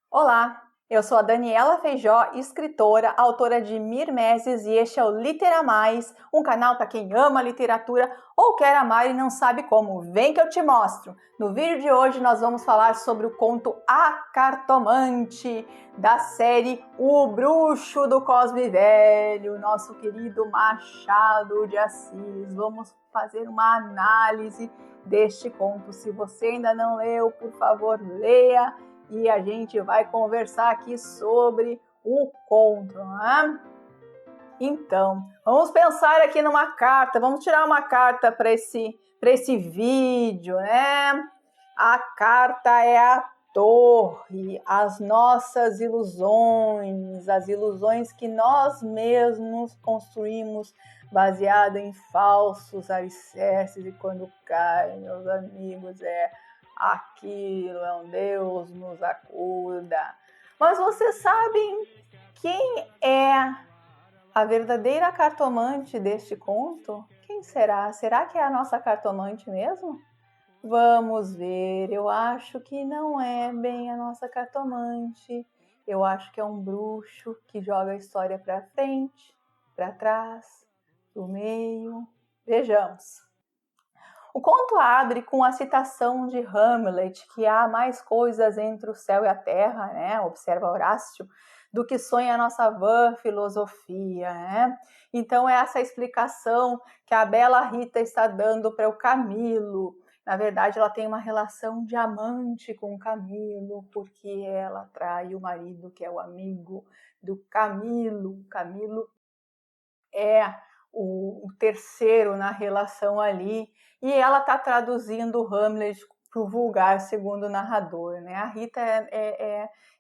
Olá, eu sou a Daniela Feijó, escritora, autora de Mirmeses e este é o Litera Mais, um canal para quem ama literatura ou quer amar e não sabe como. Vem que eu te mostro! No vídeo de hoje nós vamos falar sobre o conto A Cartomante, da série O Bruxo do Cosme Velho, nosso querido Machado de Assis. Vamos fazer uma análise deste conto. Se você ainda não leu, por favor, leia. E a gente vai conversar aqui sobre o conto, né? Então, vamos pensar aqui numa carta, vamos tirar uma carta para esse vídeo, né? A carta é a Torre, as nossas ilusões, as ilusões que nós mesmos construímos baseado em falsos alicerces, e quando cai, meus amigos, aquilo é um Deus nos acuda. Mas vocês sabem quem é a verdadeira cartomante deste conto? Quem será? Será que é a nossa cartomante mesmo? Vamos ver. Eu acho que não é bem a nossa cartomante. Eu acho que é um bruxo que joga a história para frente, para trás, para o meio. Vejamos. O conto abre com a citação de Hamlet, que há mais coisas entre o céu e a terra, né? Observa Horácio, do que sonha a nossa vã filosofia, né? Então é essa explicação que a bela Rita está dando para o Camilo. Na verdade, ela tem uma relação de amante com o Camilo, porque ela trai o marido, que é o amigo do Camilo. Camilo é o terceiro na relação ali, e ela está traduzindo o Hamlet para o vulgar, segundo o narrador, né? A Rita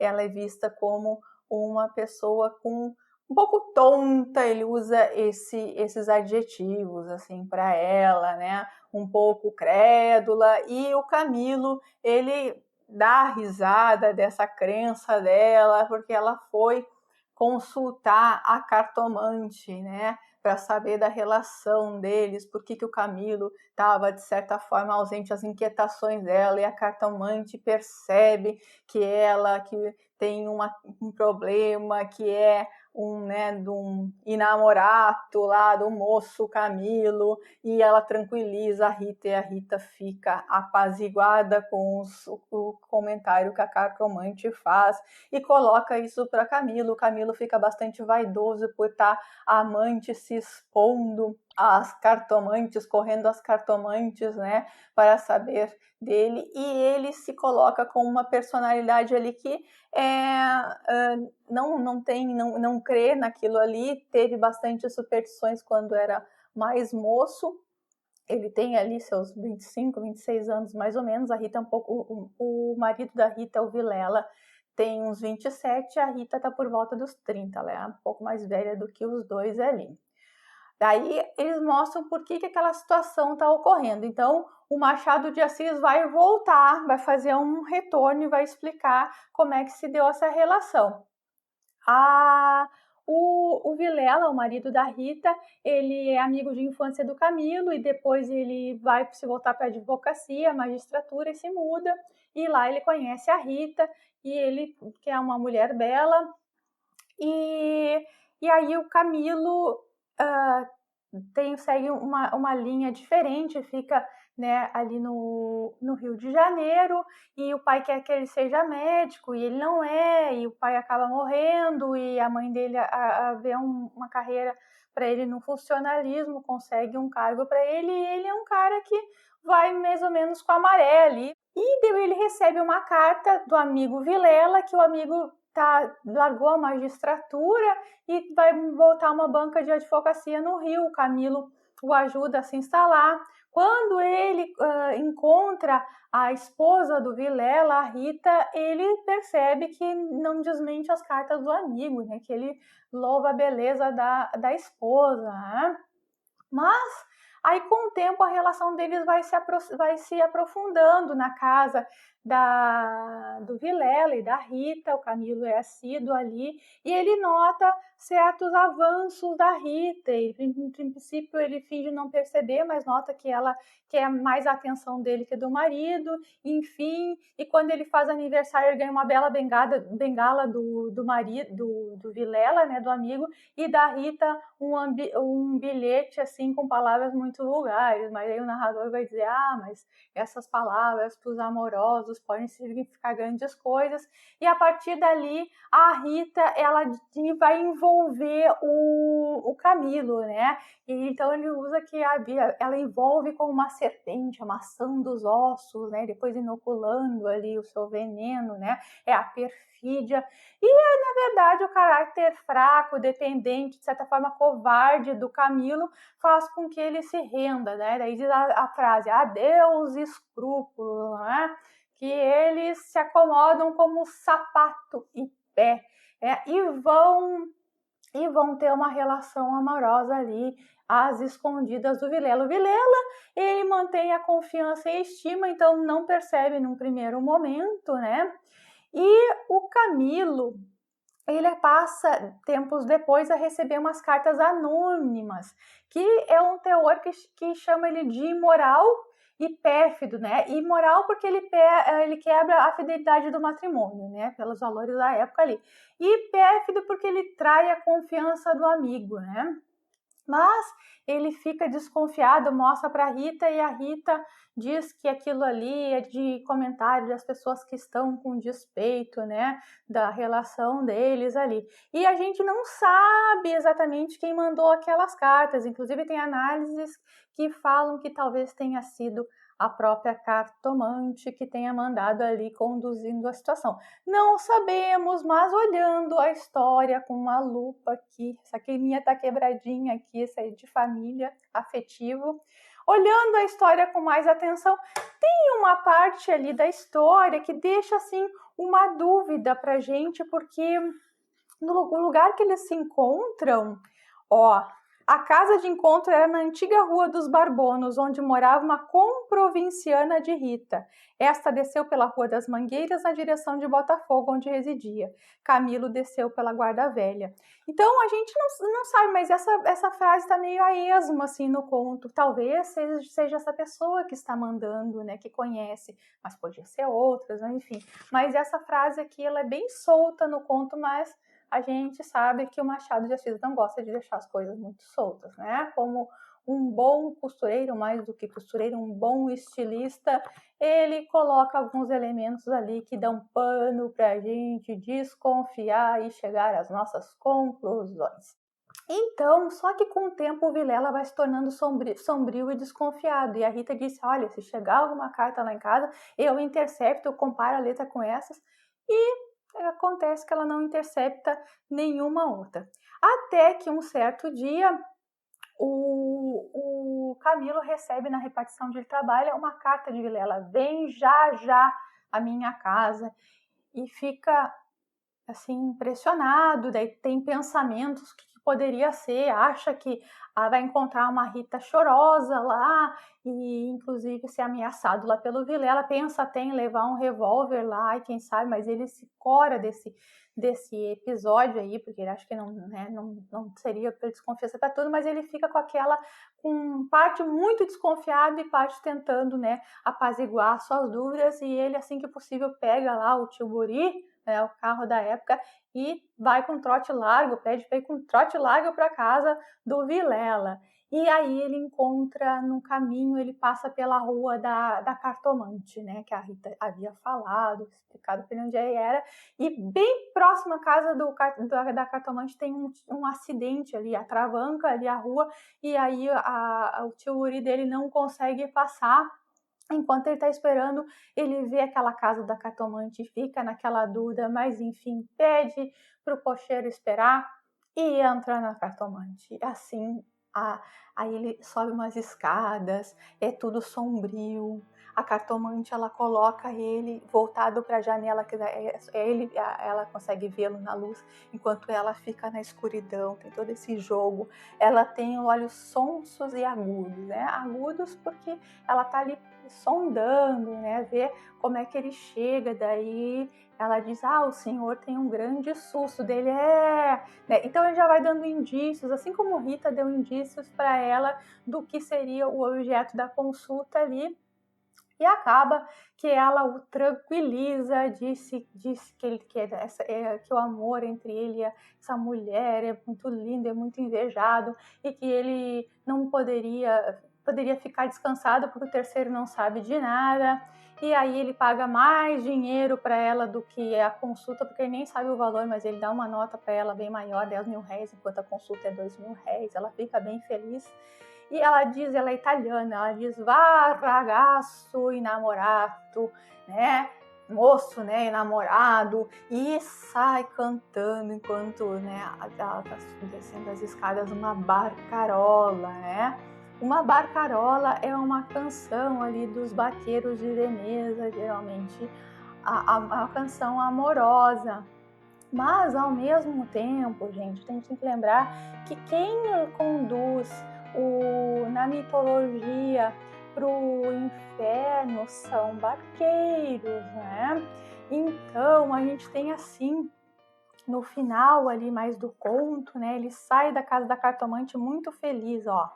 ela é vista como uma pessoa com um pouco tonta, ele usa esses adjetivos assim para ela, né? Um pouco crédula, e o Camilo, ele dá risada dessa crença dela, porque ela foi consultar a cartomante, né, para saber da relação deles, por que o Camilo estava, de certa forma, ausente, as inquietações dela, e a cartomante percebe que ela que tem um problema, que é de um inamorato lá do moço Camilo, e ela tranquiliza a Rita, e a Rita fica apaziguada com o comentário que a cartomante faz, e coloca isso para Camilo. O Camilo fica bastante vaidoso por estar a amante se expondo às cartomantes, correndo às cartomantes, né, para saber dele, e ele se coloca com uma personalidade ali que não crê naquilo ali, teve bastante superstições quando era mais moço. Ele tem ali seus 25, 26 anos, mais ou menos. A Rita é um pouco... O marido da Rita, o Vilela, tem uns 27, a Rita está por volta dos 30. Ela é um pouco mais velha do que os dois ali. Daí eles mostram por que aquela situação está ocorrendo. Então, o Machado de Assis vai voltar, vai fazer um retorno e vai explicar como é que se deu essa relação. O Vilela, o marido da Rita, ele é amigo de infância do Camilo, e depois ele vai se voltar para a advocacia, a magistratura, e se muda, e lá ele conhece a Rita, e ele que é uma mulher bela, e aí o Camilo segue uma linha diferente, fica, né, ali no Rio de Janeiro, e o pai quer que ele seja médico, e ele não é, e o pai acaba morrendo, e a mãe dele vê uma carreira para ele no funcionalismo, consegue um cargo para ele, e ele é um cara que vai mais ou menos com a maré ali. E ele recebe uma carta do amigo Vilela, que o amigo largou a magistratura e vai voltar uma banca de advocacia no Rio. O Camilo o ajuda a se instalar. Quando ele encontra a esposa do Vilela, a Rita, ele percebe que não desmente as cartas do amigo, né? Que ele louva a beleza da esposa, né? Mas Aí, com o tempo, a relação deles vai se aprofundando na casa do Vilela e da Rita. O Camilo é assíduo ali e ele nota certos avanços da Rita. E, em princípio, ele finge não perceber, mas nota que ela quer mais a atenção dele que do marido, enfim. E quando ele faz aniversário, ele ganha uma bela bengala do marido, do Vilela, né, do amigo, e da Rita um bilhete assim com palavras muito vulgares. Mas aí o narrador vai dizer: mas essas palavras para os amorosos podem significar grandes coisas. E a partir dali, a Rita, ela vai envolver o Camilo, né? E então ele usa que ela envolve como uma serpente, amassando os ossos, né? Depois inoculando ali o seu veneno, né? É a perfídia. E, na verdade, o caráter fraco, dependente, de certa forma covarde do Camilo faz com que ele se renda, né? Daí diz a frase: adeus escrúpulo, né? Que eles se acomodam como sapato e pé, e vão ter uma relação amorosa ali às escondidas do Vilela. O Vilela, ele mantém a confiança e a estima, então não percebe num primeiro momento, né? E o Camilo, ele passa, tempos depois, a receber umas cartas anônimas, que é um teor que chama ele de imoral e pérfido, né? Imoral porque ele quebra a fidelidade do matrimônio, né? Pelos valores da época ali. E pérfido porque ele trai a confiança do amigo, né? Mas ele fica desconfiado, mostra para a Rita, e a Rita diz que aquilo ali é de comentário das pessoas que estão com despeito, né, da relação deles ali. E a gente não sabe exatamente quem mandou aquelas cartas, inclusive tem análises que falam que talvez tenha sido a própria cartomante que tenha mandado ali, conduzindo a situação. Não sabemos, mas olhando a história com uma lupa aqui, essa aqui minha tá quebradinha aqui, essa é de família, afetivo. Olhando a história com mais atenção, tem uma parte ali da história que deixa assim uma dúvida pra gente, porque no lugar que eles se encontram, a casa de encontro era na antiga Rua dos Barbonos, onde morava uma comprovinciana de Rita. Esta desceu pela Rua das Mangueiras na direção de Botafogo, onde residia. Camilo desceu pela Guarda Velha. Então, a gente não sabe, mas essa frase está meio a esmo, assim, no conto. Talvez seja essa pessoa que está mandando, né, que conhece, mas podia ser outras, né, enfim. Mas essa frase aqui, ela é bem solta no conto, mas a gente sabe que o Machado de Assis não gosta de deixar as coisas muito soltas, né? Como um bom costureiro, mais do que costureiro, um bom estilista, ele coloca alguns elementos ali que dão pano para a gente desconfiar e chegar às nossas conclusões. Então, só que com o tempo o Vilela vai se tornando sombrio e desconfiado. E a Rita disse: olha, se chegar alguma carta lá em casa, eu intercepto, eu comparo a letra com essas. E acontece que ela não intercepta nenhuma outra. Até que um certo dia, o Camilo recebe na repartição onde ele trabalha uma carta de Vilela: vem já à minha casa. E fica assim impressionado, daí tem pensamentos que poderia ser, acha que vai encontrar uma Rita chorosa lá e inclusive ser ameaçado lá pelo Vilela, pensa até em levar um revólver lá e quem sabe, mas ele se cora desse episódio aí, porque ele acha que não seria desconfiança para tudo, mas ele fica com parte muito desconfiado e parte tentando, né, apaziguar suas dúvidas, e ele, assim que possível, pega lá o Tilbury, o carro da época, e vai com trote largo, pede para ir com trote largo para casa do Vilela. E aí ele encontra no caminho, ele passa pela rua da cartomante, né, que a Rita havia falado, explicado para ele onde era, e bem próximo à casa da cartomante tem um acidente ali, atravanca ali a rua, e aí o tio Uri dele não consegue passar. Enquanto ele está esperando, ele vê aquela casa da cartomante, fica naquela dúvida, mas enfim, pede para o cocheiro esperar e entra na cartomante. Assim, aí ele sobe umas escadas, é tudo sombrio, a cartomante ela coloca ele voltado para a janela, que ela consegue vê-lo na luz, enquanto ela fica na escuridão. Tem todo esse jogo. Ela tem olhos sonsos e agudos, né? Agudos porque ela tá ali sondando, né? Ver como é que ele chega. Daí ela diz: o senhor tem um grande susto. Dele né? Então ele já vai dando indícios, assim como Rita deu indícios para ela do que seria o objeto da consulta ali. E acaba que ela o tranquiliza, disse que o amor entre ele e essa mulher é muito lindo, é muito invejado, e que ele não poderia ficar descansado porque o terceiro não sabe de nada. E aí ele paga mais dinheiro para ela do que a consulta, porque ele nem sabe o valor, mas ele dá uma nota para ela bem maior, 10 mil réis, enquanto a consulta é 2 mil réis. Ela fica bem feliz. E ela diz, ela é italiana, ela diz: "Va ragazzo innamorato", né? Moço, né, enamorado, e sai cantando enquanto, né, ela tá descendo as escadas, uma barcarola, né? Uma barcarola é uma canção ali dos vaqueiros de Veneza, geralmente a canção amorosa. Mas, ao mesmo tempo, gente, tem que lembrar que quem conduz na mitologia para o inferno são barqueiros, né? Então, a gente tem assim, no final ali mais do conto, né? Ele sai da casa da cartomante muito feliz, ó.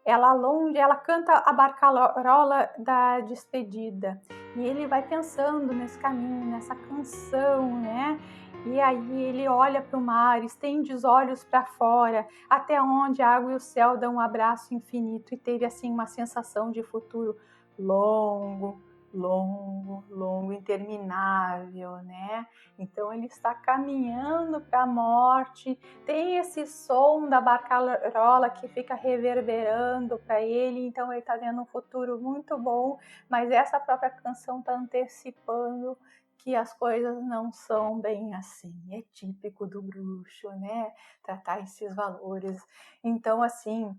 Ela canta a barcarola da despedida. E ele vai pensando nesse caminho, nessa canção, né? E aí ele olha para o mar, estende os olhos para fora, até onde a água e o céu dão um abraço infinito, e teve assim uma sensação de futuro longo, longo, longo, interminável, né? Então ele está caminhando para a morte. Tem esse som da barcarola que fica reverberando para ele, então ele está vendo um futuro muito bom, mas essa própria canção está antecipando que as coisas não são bem assim. É típico do bruxo, né? Tratar esses valores. Então, assim,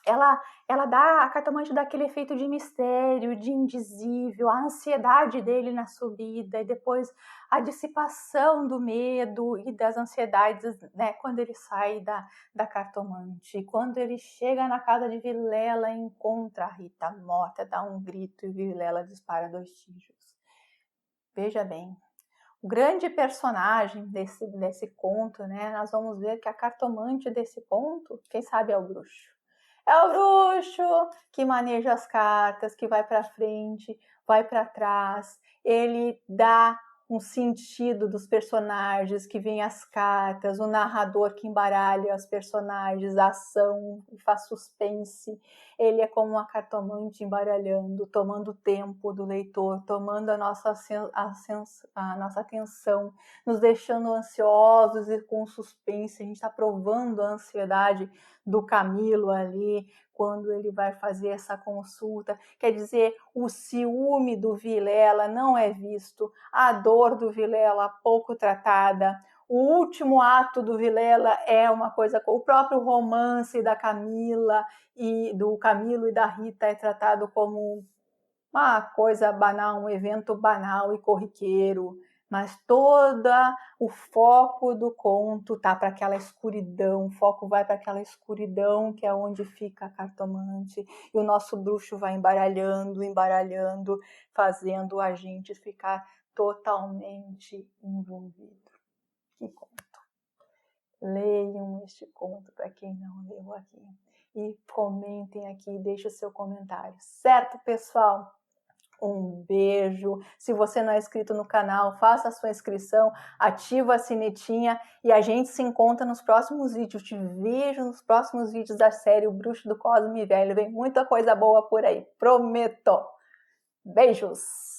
a cartomante dá aquele efeito de mistério, de indizível, a ansiedade dele na subida, e depois a dissipação do medo e das ansiedades, né, quando ele sai da cartomante. Quando ele chega na casa de Vilela, encontra a Rita morta, dá um grito e Vilela dispara 2 tiros. Veja bem, o grande personagem desse conto, né, nós vamos ver que a cartomante desse conto, quem sabe é o bruxo. É o bruxo que maneja as cartas, que vai para frente, vai para trás. Ele dá um sentido dos personagens, que vem as cartas, o narrador que embaralha os personagens, a ação, faz suspense. Ele é como uma cartomante embaralhando, tomando o tempo do leitor, tomando a nossa atenção, nos deixando ansiosos e com suspense. A gente está provando a ansiedade do Camilo ali, quando ele vai fazer essa consulta. Quer dizer, o ciúme do Vilela não é visto, a dor do Vilela pouco tratada, o último ato do Vilela é uma coisa, o próprio romance da Camila e do Camilo e da Rita é tratado como uma coisa banal, um evento banal e corriqueiro, mas todo o foco do conto tá para aquela escuridão, o foco vai para aquela escuridão que é onde fica a cartomante, e o nosso bruxo vai embaralhando, fazendo a gente ficar totalmente envolvido. Que conto! Leiam este conto para quem não leu aqui. E comentem aqui, deixe o seu comentário. Certo, pessoal? Um beijo. Se você não é inscrito no canal, faça a sua inscrição, ativa a sinetinha e a gente se encontra nos próximos vídeos. Te vejo nos próximos vídeos da série O Bruxo do Cosme Velho. Vem muita coisa boa por aí, prometo. Beijos!